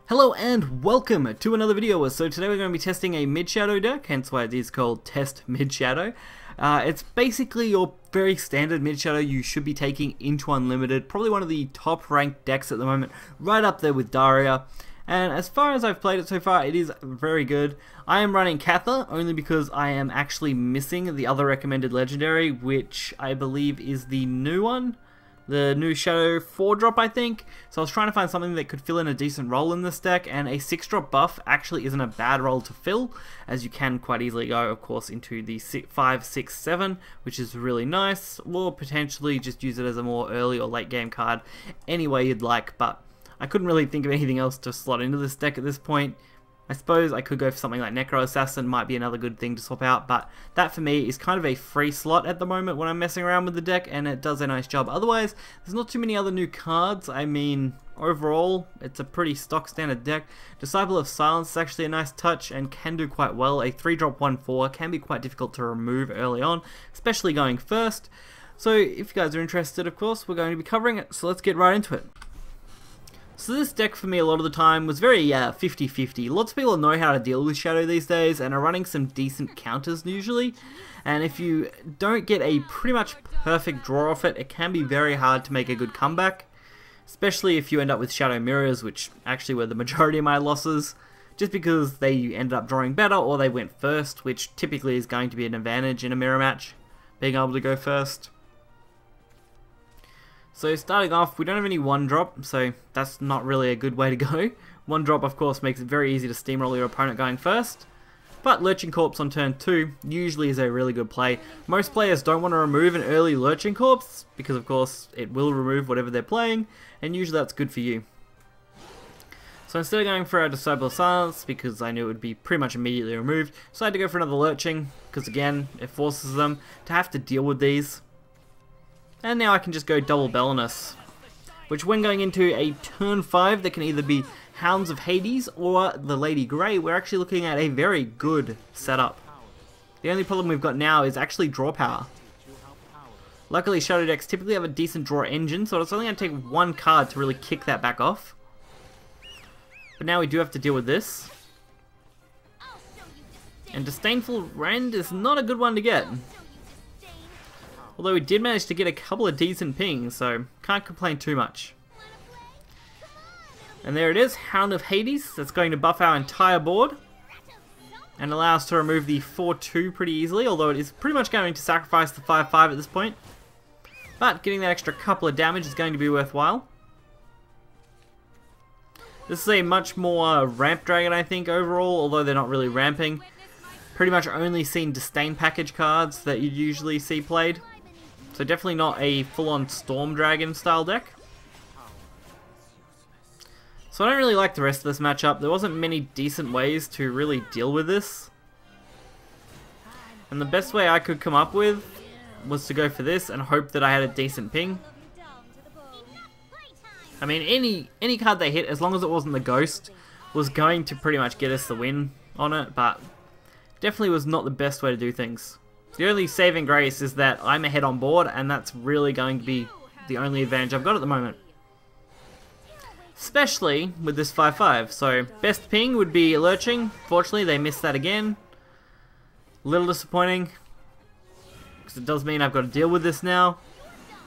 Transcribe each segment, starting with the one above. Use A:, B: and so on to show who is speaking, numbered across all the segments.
A: Hello and welcome to another video. So today we're going to be testing a mid-shadow deck, hence why it is called Test Mid-Shadow. It's basically your very standard mid-shadow you should be taking into Unlimited, probably one of the top ranked decks at the moment, right up there with Daria. And as far as I've played it so far, it is very good. I am running Katha only because I am actually missing the other recommended legendary, which I believe is the new one. The new Shadow 4-drop, I think. So I was trying to find something that could fill in a decent role in this deck, and a 6-drop buff actually isn't a bad role to fill, as you can quite easily go, of course, into the 5, 6, 7, which is really nice, or potentially just use it as a more early or late game card any way you'd like, but I couldn't really think of anything else to slot into this deck at this point. I suppose I could go for something like Necro Assassin, might be another good thing to swap out, but that for me is kind of a free slot at the moment when I'm messing around with the deck, and it does a nice job. Otherwise, there's not too many other new cards. I mean, overall, it's a pretty stock standard deck. Disciple of Silence is actually a nice touch and can do quite well. A 3-drop 1/4 can be quite difficult to remove early on, especially going first. So if you guys are interested, of course, we're going to be covering it, so let's get right into it. So this deck for me a lot of the time was very 50-50. Lots of people know how to deal with Shadow these days and are running some decent counters usually. And if you don't get a pretty much perfect draw off it, it can be very hard to make a good comeback. Especially if you end up with Shadow Mirrors, which actually were the majority of my losses. Just because they ended up drawing better or they went first, which typically is going to be an advantage in a mirror match, being able to go first. So starting off, we don't have any 1-drop, so that's not really a good way to go. 1-drop, of course, makes it very easy to steamroll your opponent going first. But Lurching Corpse on turn 2 usually is a really good play. Most players don't want to remove an early Lurching Corpse, because of course it will remove whatever they're playing, and usually that's good for you. So instead of going for our Disciple of Silence, because I knew it would be pretty much immediately removed, so I had to go for another Lurching, because again, it forces them to have to deal with these. And now I can just go double Belinus, which when going into a turn 5 that can either be Hounds of Hades or the Lady Grey, we're actually looking at a very good setup. The only problem we've got now is actually draw power. Luckily Shadow decks typically have a decent draw engine, so it's only going to take one card to really kick that back off. But now we do have to deal with this. And Disdainful Rend is not a good one to get. Although we did manage to get a couple of decent pings, so can't complain too much. And there it is, Hound of Hades. That's going to buff our entire board and allow us to remove the 4-2 pretty easily, although it is pretty much going to sacrifice the 5-5 at this point. But getting that extra couple of damage is going to be worthwhile. This is a much more ramp dragon, I think, overall, although they're not really ramping. Pretty much only seen Disdain package cards that you'd usually see played. So definitely not a full-on Storm Dragon style deck. So I don't really like the rest of this matchup. There wasn't many decent ways to really deal with this. And the best way I could come up with was to go for this and hope that I had a decent ping. I mean, any card they hit, as long as it wasn't the Ghost, was going to pretty much get us the win on it, but definitely was not the best way to do things. The only saving grace is that I'm ahead on board, and that's really going to be the only advantage I've got at the moment. Especially with this 5-5. So, best ping would be Lurching. Fortunately, they missed that again. A little disappointing, because it does mean I've got to deal with this now.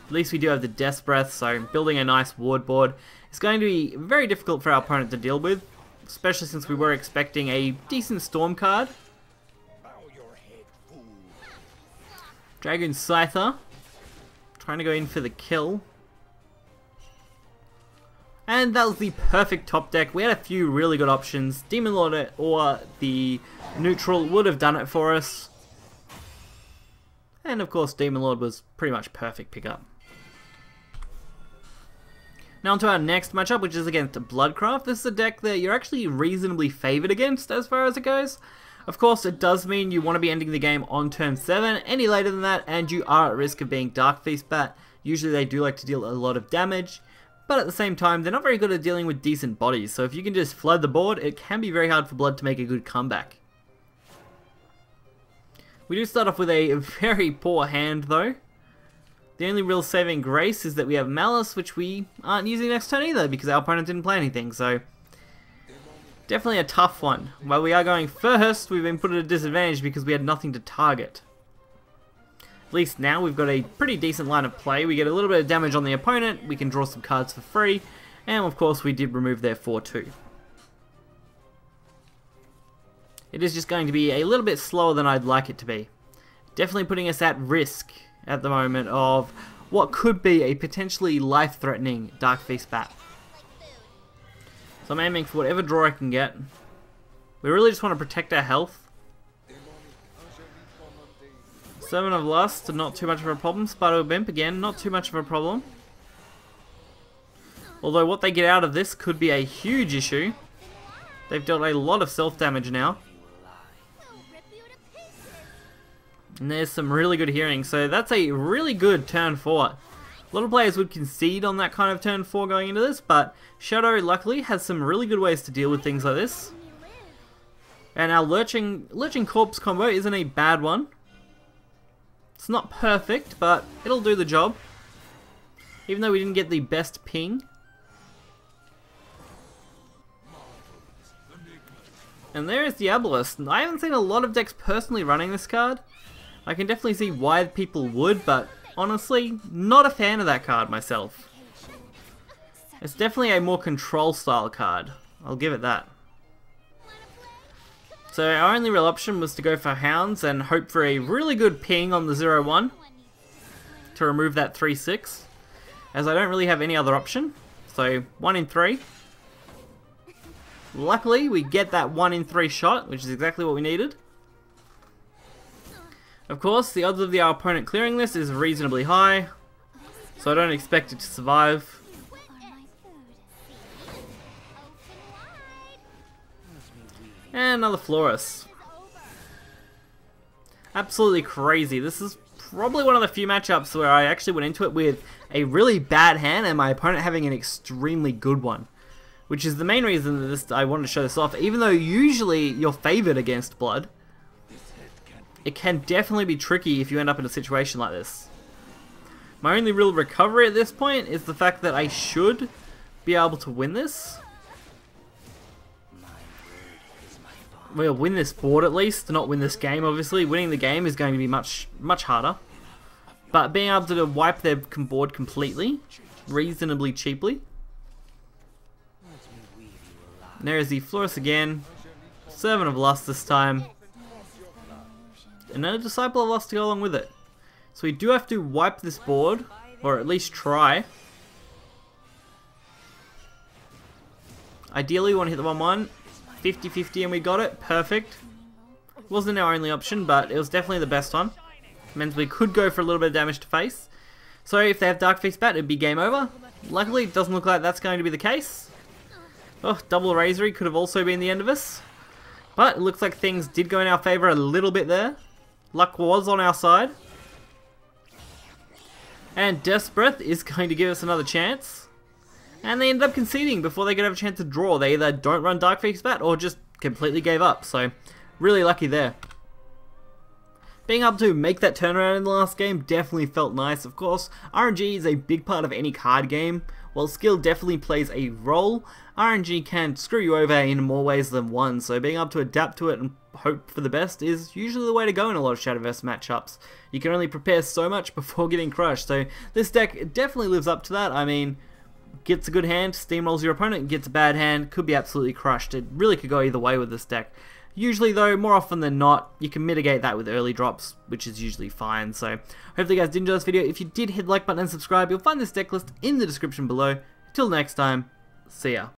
A: At least we do have the Death Breath, so building a nice ward board is going to be very difficult for our opponent to deal with. Especially since we were expecting a decent Storm card. Dragoon Scyther, trying to go in for the kill. And that was the perfect top deck. We had a few really good options. Demon Lord or the neutral would have done it for us. And of course Demon Lord was pretty much perfect pickup. Now on to our next matchup, which is against Bloodcraft. This is a deck that you're actually reasonably favoured against as far as it goes. Of course, it does mean you want to be ending the game on turn 7. Any later than that, and you are at risk of being Dark Feast Bat. Usually they do like to deal a lot of damage, but at the same time, they're not very good at dealing with decent bodies. So if you can just flood the board, it can be very hard for Blood to make a good comeback. We do start off with a very poor hand, though. The only real saving grace is that we have Malice, which we aren't using next turn either, because our opponent didn't play anything, so Definitely a tough one. While we are going first, we've been put at a disadvantage because we had nothing to target. At least now we've got a pretty decent line of play. We get a little bit of damage on the opponent, we can draw some cards for free, and of course we did remove their 4-2. It is just going to be a little bit slower than I'd like it to be. Definitely putting us at risk at the moment of what could be a potentially life-threatening Dark Feast Bat. So I'm aiming for whatever draw I can get. We really just want to protect our health. 7 of Lust, not too much of a problem. Spider Bimp, again, not too much of a problem. Although what they get out of this could be a huge issue. They've dealt a lot of self-damage now. And there's some really good hearing, so that's a really good turn 4. A lot of players would concede on that kind of turn 4 going into this, but Shadow luckily has some really good ways to deal with things like this. And our Lurching Corpse combo isn't a bad one. It's not perfect, but it'll do the job. Even though we didn't get the best ping. And there is Diabolist. I haven't seen a lot of decks personally running this card. I can definitely see why people would, but honestly, not a fan of that card myself. It's definitely a more control style card. I'll give it that. So our only real option was to go for Hounds and hope for a really good ping on the 0-1 to remove that 3-6, as I don't really have any other option. So 1 in 3. Luckily we get that 1 in 3 shot, which is exactly what we needed. Of course, the odds of our opponent clearing this is reasonably high, so I don't expect it to survive. And another Florus. Absolutely crazy. This is probably one of the few matchups where I actually went into it with a really bad hand and my opponent having an extremely good one. Which is the main reason that I wanted to show this off. Even though usually you're favoured against Blood, it can definitely be tricky if you end up in a situation like this. My only real recovery at this point is the fact that I should be able to win this. We'll win this board at least, not win this game obviously. Winning the game is going to be much harder. But being able to wipe their board completely, reasonably cheaply. And there's the Florus again. 7 of Lust this time. And then a Disciple of Lust to go along with it. So we do have to wipe this board, or at least try. Ideally we want to hit the 1-1. 50-50 and we got it. Perfect. Wasn't our only option, but it was definitely the best one. It means we could go for a little bit of damage to face. So if they have Dark Feast Bat, it'd be game over. Luckily, it doesn't look like that's going to be the case. Oh, double Razory could have also been the end of us. But it looks like things did go in our favour a little bit there. Luck was on our side. And Death's Breath is going to give us another chance. And they ended up conceding before they could have a chance to draw. They either don't run Dark Feast Bat or just completely gave up. So, really lucky there. Being able to make that turnaround in the last game definitely felt nice. Of course, RNG is a big part of any card game. While skill definitely plays a role, RNG can screw you over in more ways than one. So being able to adapt to it and hope for the best is usually the way to go in a lot of Shadowverse matchups. You can only prepare so much before getting crushed. So this deck definitely lives up to that. I mean, gets a good hand, steamrolls your opponent, gets a bad hand, could be absolutely crushed. It really could go either way with this deck. Usually though, more often than not, you can mitigate that with early drops, which is usually fine. So, hopefully you guys did enjoy this video. If you did, hit the like button and subscribe. You'll find this deck list in the description below. Till next time, see ya.